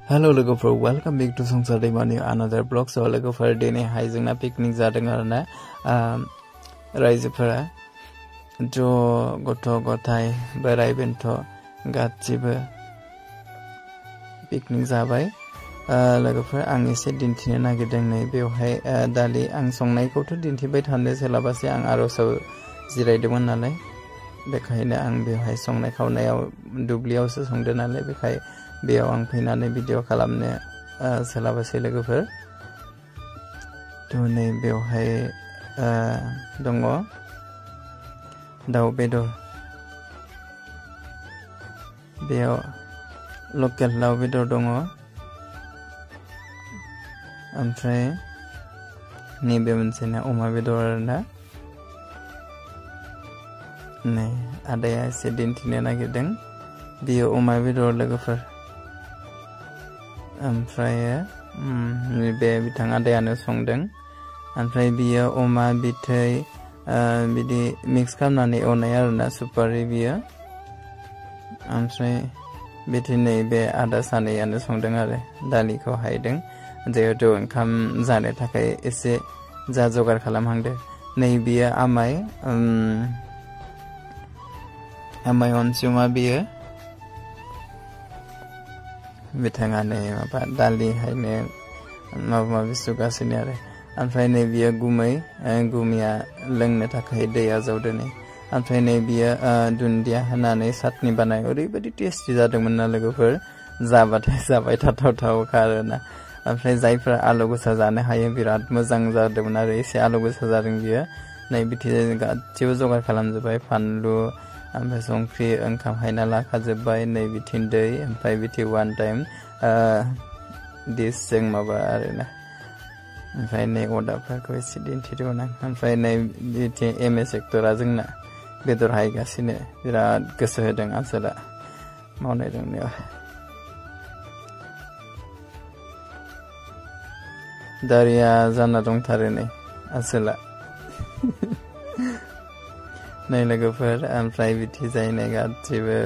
Hello लोगोफोर welcome back to संसार दैमानि another blog so लोगोफोर दिनै हाय जोंना पिकनिक जादों आरोना रायजोफोरा ज' गथ' गथाय बोराय बेन्थ गासिबो पिकनिक जाबाय लोगोफोर आं एसे दिन्थिनो नागिरदों नै बेवहाय दालि आं संनायखौथ' दिन्थिबाय थानो सोलाबासै आं आर'जआव जिरायदोंमोन नालाय बेखायनो आं बेवहाय संनाय खावनायाव दुब्लियावसो संदों नालाय बेखाय बेयाव आं फैनानै भिडिअ खालामनो सोलाबासै लोगोफोर थ' नै बेवहाय दङ दाउ बेदर बेयाव लकेल दाउ बेदर दङ ओमफ्राय नैबे मोनसेना अमा बेदर आरोना नै आदाया एसे दिन्थिनो नागिरदों बियो अमा बेदर लोगोफोर ओमफ्राय बे बिथां आदायानो संदों ओमफ्राय बियो अमा बिथै बिदि मिक्स खालामनानै एवनाय आरोना सुपारि बियो ओमफ्राय बिदिनो बे आदा सानैयानो संदों आरो दालिखौ हायदों जिहेतु ओंखाम जानो थाखाय एसे जा जगार खालामहांदों नै बियो आमाय अनसुमा बियो बिथाङानो माबा दालि हायनो माबा माबि सुगासिनो आरो ओमफ्राय नै बियो गुमैया लोंनो थाखाय दै आजावदों नै ओमफ्राय नै बियो दुन्दिया होनानै साटनि बानाय ओरैबायदि टेस्टि जादोंमोन ना लोगोफोर जाबाथाय जाबाय थाथावथावखा आरोना ओमफ्राय जायफ्रा आलु गोसा जानो हायो बिराद मोजां जादोंमोन आरो एसे आलु गोसा जादों बियो नै बिदि गासिबो जगार खालामजोब्बाय फानलु ओमफ्राय संख्रि ओंखाम हायना लाखाजोब्बाय नै बिथिं दै ओमफ्राय बिथिं वान टाइम डिसजों माबा आरोना ओमफ्राय नै अर्डारफोरखौ एसे दिन्थिदोंमोन आं ओमफ्राय नै बिथिं एमएस एक्टरा जोंना बेदर हायगासिनो बिराद गोसो होदों आसोला मावनाय दांनायाव दारिया जाना दंथारो नै आसोला नै लोगोफोर ओमफ्राय बिथि जायनाय गासिबो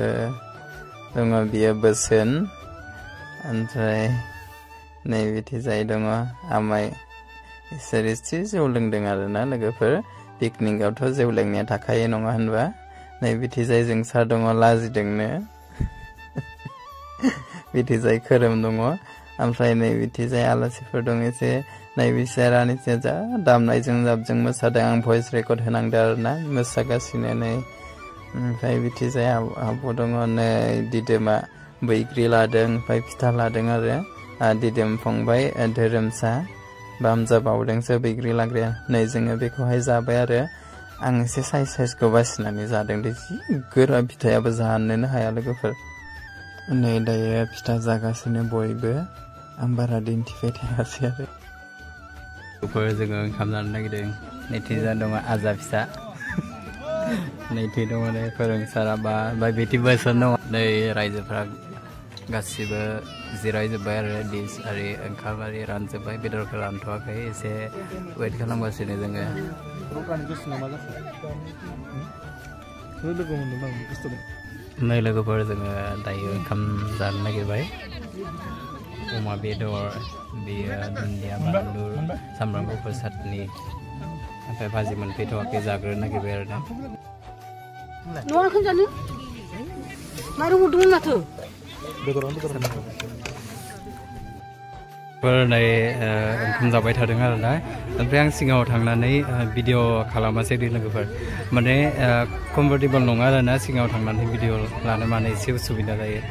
दङ बियो बोसोन ओमफ्राय नै बिथि जाय दङ आमाय इसोर एसे जौ लोंदों आरोना लोगोफोर पिकनिकआवथ' जौ लोंनाया थाखायो नङा होनबा नै बिथि जाय जोंसार दङ लाजिदोंनो बिथि जाय खोरोम दङ ओमफ्राय नै बिथि जाय आलासिफोर दङ एसे नै बिसोरानिसे जा दामनायजों जाबजों मोसादों आं भइस रेकर्ड होनांदों आरोना मोसागासिनो नै ओमफ्राय बिथि जाय आब' दङ नै दिदोमा बैग्रि लादों ओमफ्राय फिथा लादों आरो दिदोम फंबाय धोरोमसा बामजा बावदोंसो बैग्रि लाग्राया नै जोङो बेखौहाय जाबाय आरो आं एसे साइजखौ बासिनानै जादों दे जि गोरा फिथायाबो जानोनो हाया लोगोफोर नै दायो फिथा जागासिनो बयबो आं बारा दिन्थिबाय थायासै आरो जोङो ओंखाम जानो नागिरदों नैथिजा दङ आजा फिसा नैथि दङ नै फोरोंसारा बा बिथि बोसोन दङ नै रायजोफ्रा गासिबो जिरायजोब्बाय आरो डिस आरि ओंखाम आरि रानजोब्बाय बेदरखौ रानथ'वाखै एसे वेट खालामगासिनो जोङो नै लोगोफोर जोङो दायो ओंखाम जानो नागिरबाय अमा बेदर बियो दुन्दिया बानलु सामब्राम गुफुर साटनि ओमफ्राय भाजि मोनफैथ'वाखै जाग्रोनो नागिरबाय आरोना नै ओंखाम जाबाय थादों आरोना ओमफ्राय आं सिगाङाव थांनानै भिडिअ खालामासै दे लोगोफोर माने कम्फर्टेबल नङा आरोना सिगाङाव थांनानै भिडिअ लानो मानो एसे उसुबिदा जायो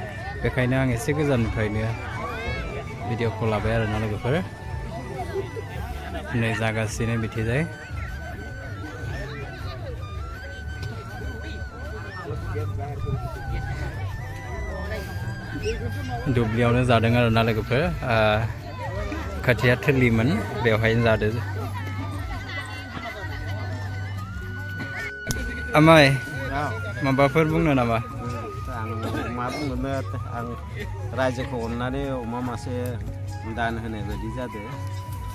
बेखायनो आं एसे गोजाननिफ्रायनो भिडिअखौ लाबाय आरोना लोगोफोर नै जागासिनो बिथिजाय दुब्लियावनो जादों आरोना लोगोफोर खोथिया थिलिमोन बेवहायनो जादों आमाय माबाफोर बुंनो नामा मा बुंनो आं रायजोखौ अननानै अमा मासे दान होनाय बायदि जादों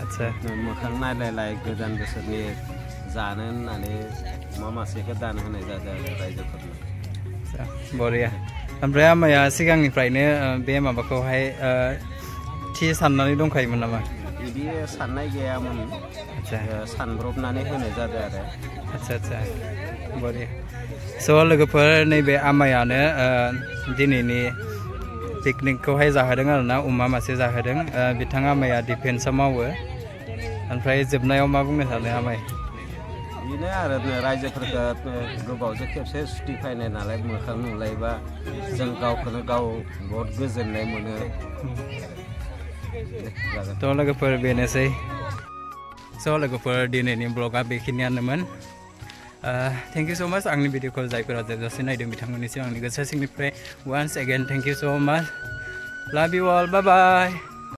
आच्छा मोखां नायलायलाय गोदान बोसोरनि जानो होननानै अमा मासेखौ दान होनाय जादों आरो रायजोफोरनो बरिया ओमफ्राय आमाया सिगांनिफ्रायनो बे माबाखौहाय थि साननानै दंखायोमोन नामा बिदि साननाय गैयामोन सानब्रबनानै होनाय जादों आरो आচ্ছা बरिया स' लोगोफोर नैबे आमायानो दिनैनि पिकनिकखौहाय जाहोदों आरोना अमा मासे जाहोदों बिथां आमाया डिफेन्सआव मावो ओमफ्राय जोबनायाव मा बुंनो सानो आमाय बेनो आरो रायजोफोरखौ गोबावजों खेबसे सुटि फैनाय नालाय मोखां नुलायबा जों गावखौनो गाव बहुत गोजोननाय मोनो थ' लोगोफोर बेनोसै स' लोगोफोर दिनैनि ब्लगा बेखिनियानोमोन थेंक इउ स' माच आंनि भिडिअखौ जायफोरा जोबजासे नायदों बिथांमोननिसिम आंनि गोसो सिंनिफ्राय वान्स एगेन थेंक इउ स' माच लाभ इउ अल बाय बाय